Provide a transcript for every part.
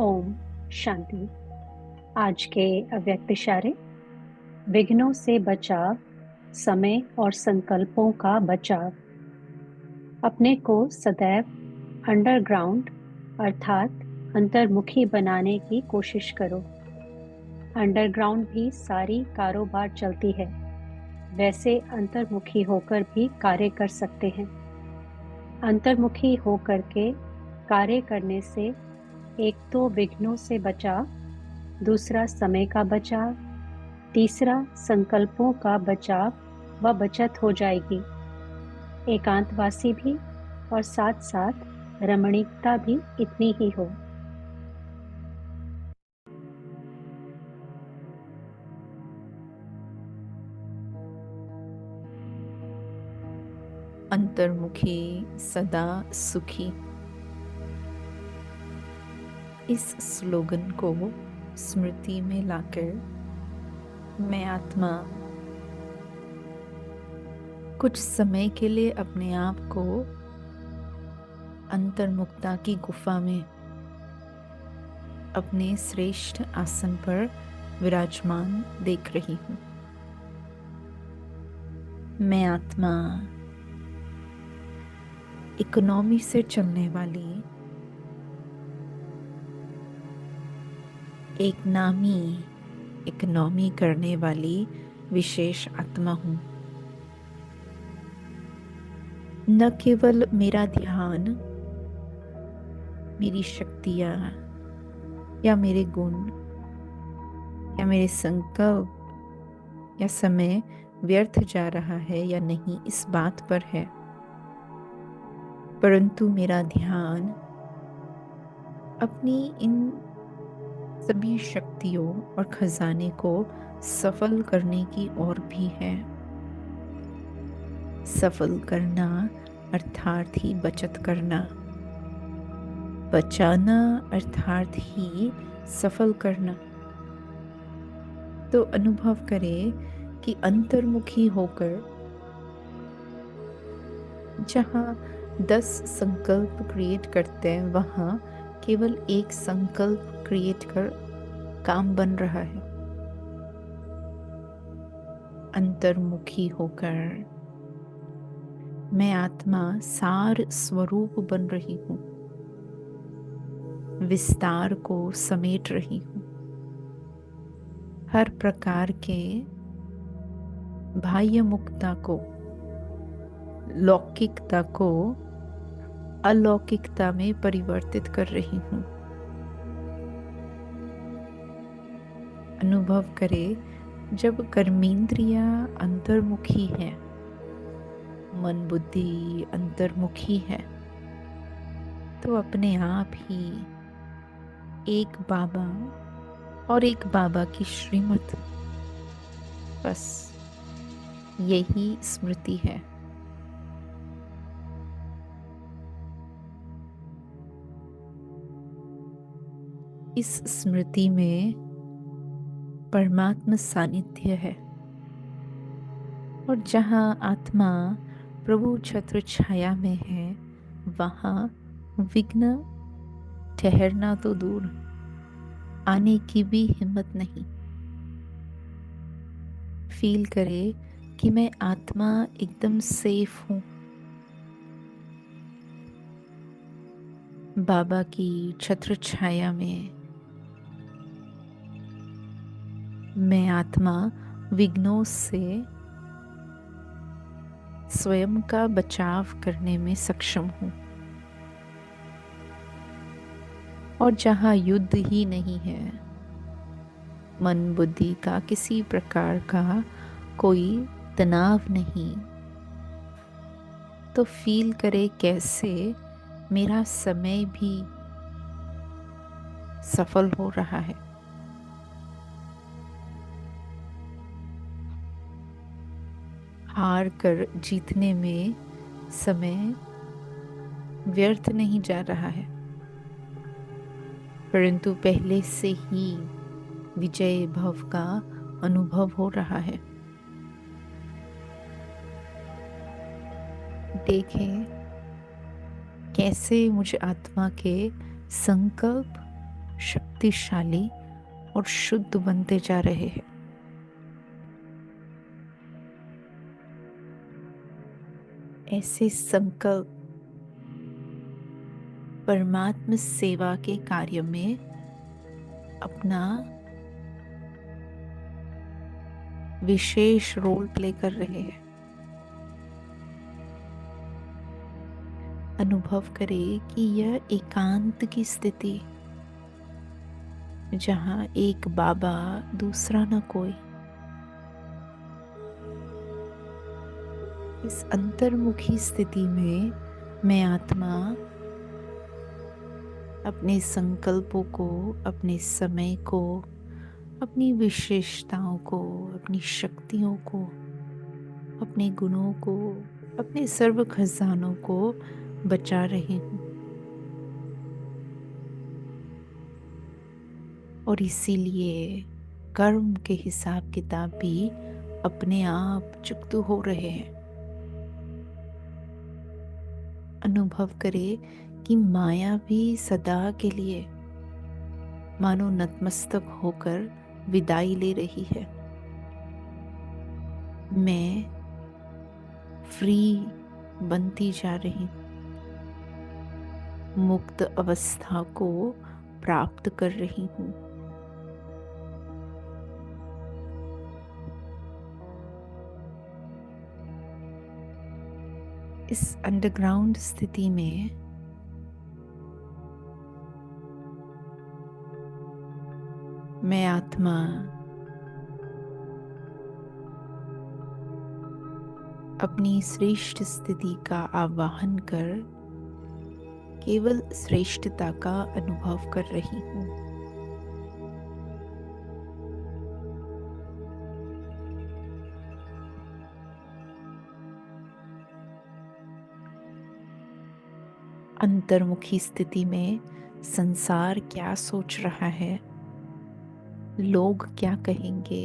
ओम शांति। आज के अव्यक्त इशारे। विघ्नों से बचाव, समय और संकल्पों का बचाव। अपने को सदैव अंडरग्राउंड अर्थात अंतर्मुखी बनाने की कोशिश करो। अंडरग्राउंड भी सारी कारोबार चलती है, वैसे अंतर्मुखी होकर भी कार्य कर सकते हैं। अंतर्मुखी होकर के कार्य करने से एक तो विघ्नों से बचाव, दूसरा समय का बचाव, तीसरा संकल्पों का बचाव व बचत हो जाएगी। एकांतवासी भी और साथ साथ रमणीकता भी इतनी ही हो। अंतर्मुखी सदा सुखी। इस स्लोगन को स्मृति में लाकर मैं आत्मा कुछ समय के लिए अपने आप को अंतर्मुखता की गुफा में अपने श्रेष्ठ आसन पर विराजमान देख रही हूँ। मैं आत्मा इकोनॉमी से चलने वाली एक नामी इकोनॉमी करने वाली विशेष आत्मा हूँ। न केवल मेरा ध्यान, मेरी शक्तियाँ या मेरे गुण या मेरे संकल्प या समय व्यर्थ जा रहा है या नहीं, इस बात पर है, परंतु मेरा ध्यान अपनी इन सभी शक्तियों और खजाने को सफल करने की ओर भी है। सफल करना अर्थात ही बचत करना, बचाना अर्थात ही सफल करना। तो अनुभव करें कि अंतर्मुखी होकर जहाँ 10 संकल्प क्रिएट करते हैं, वहाँ केवल एक संकल्प क्रिएट कर काम बन रहा है। अंतर्मुखी होकर मैं आत्मा सार स्वरूप बन रही हूँ, विस्तार को समेट रही हूँ। हर प्रकार के बाह्य मुक्ता को, लौकिकता को अलौकिकता में परिवर्तित कर रही हूँ। अनुभव करें, जब कर्मेंद्रिया अंतर्मुखी है, मन बुद्धि अंतर्मुखी है, तो अपने आप ही एक बाबा और एक बाबा की श्रीमत, बस यही स्मृति है। इस स्मृति में परमात्मा सानिध्य है, और जहाँ आत्मा प्रभु छत्र छाया में है, वहाँ विघ्न ठहरना तो दूर, आने की भी हिम्मत नहीं। फील करे कि मैं आत्मा एकदम सेफ हूँ। बाबा की छत्र छाया में मैं आत्मा विघ्नों से स्वयं का बचाव करने में सक्षम हूँ। और जहाँ युद्ध ही नहीं है, मन बुद्धि का किसी प्रकार का कोई तनाव नहीं, तो फील करे कैसे मेरा समय भी सफल हो रहा है। हार कर जीतने में समय व्यर्थ नहीं जा रहा है, परंतु पहले से ही विजय भव का अनुभव हो रहा है। देखें कैसे मुझे आत्मा के संकल्प, शक्तिशाली और शुद्ध बनते जा रहे हैं। ऐसे संकल्प परमात्म सेवा के कार्य में अपना विशेष रोल प्ले कर रहे हैं। अनुभव करें कि यह एकांत की स्थिति, जहां एक बाबा दूसरा न कोई, इस अंतर्मुखी स्थिति में मैं आत्मा अपने संकल्पों को, अपने समय को, अपनी विशेषताओं को, अपनी शक्तियों को, अपने गुणों को, अपने सर्व खजानों को बचा रही हूँ। और इसीलिए कर्म के हिसाब किताब भी अपने आप चुकता हो रहे हैं। अनुभव करें कि माया भी सदा के लिए मानो नतमस्तक होकर विदाई ले रही है। मैं फ्री बनती जा रही हूँ, मुक्त अवस्था को प्राप्त कर रही हूँ। इस अंडरग्राउंड स्थिति में मैं आत्मा अपनी श्रेष्ठ स्थिति का आवाहन कर केवल श्रेष्ठता का अनुभव कर रही हूँ। अंतर्मुखी स्थिति में संसार क्या सोच रहा है, लोग क्या कहेंगे,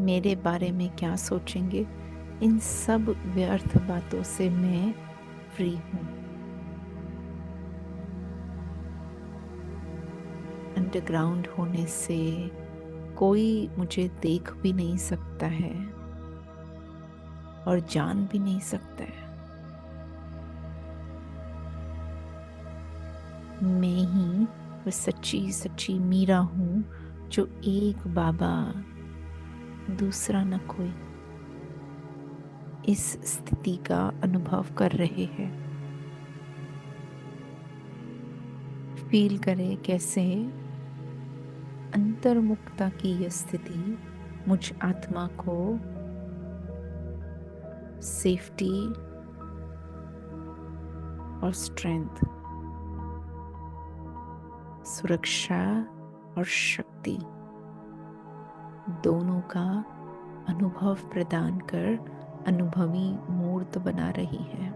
मेरे बारे में क्या सोचेंगे, इन सब व्यर्थ बातों से मैं फ्री हूँ। अंडरग्राउंड होने से कोई मुझे देख भी नहीं सकता है और जान भी नहीं सकता है। मैं ही वह सच्ची सच्ची मीरा हूँ, जो एक बाबा दूसरा न कोई इस स्थिति का अनुभव कर रहे हैं। फील करें कैसे अंतर्मुखता की यह स्थिति मुझ आत्मा को सेफ्टी और स्ट्रेंथ, सुरक्षा और शक्ति दोनों का अनुभव प्रदान कर अनुभवी मूर्त बना रही है।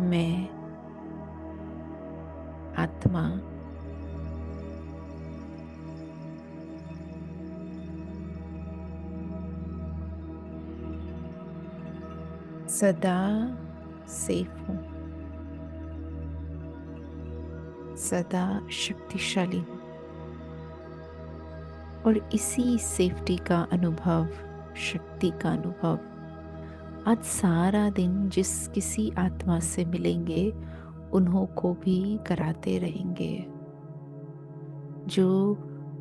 मैं आत्मा सदा सेफ हूँ, सदा शक्तिशाली हूँ। और इसी सेफ्टी का अनुभव, शक्ति का अनुभव आज सारा दिन जिस किसी आत्मा से मिलेंगे उन्हों को भी कराते रहेंगे। जो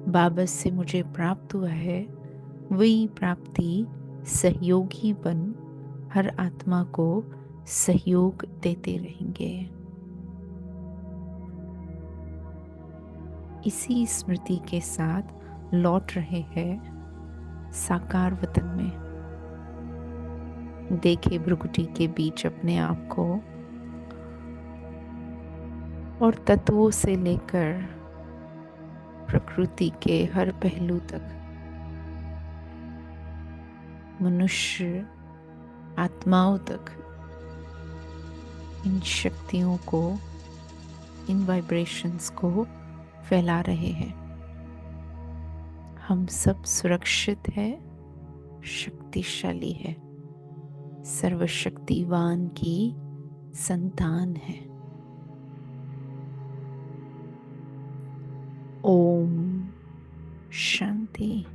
बाबा से मुझे प्राप्त हुआ है वही प्राप्ति सहयोगी बन हर आत्मा को सहयोग देते रहेंगे। इसी स्मृति के साथ लौट रहे हैं साकार वतन में। देखे भृगुटी के बीच अपने आप को और तत्वों से लेकर प्रकृति के हर पहलू तक मनुष्य आत्माओं तक इन शक्तियों को, इन वाइब्रेशंस को फैला रहे हैं। हम सब सुरक्षित है, शक्तिशाली है। सर्वशक्तिवान की संतान है। ओम शांति।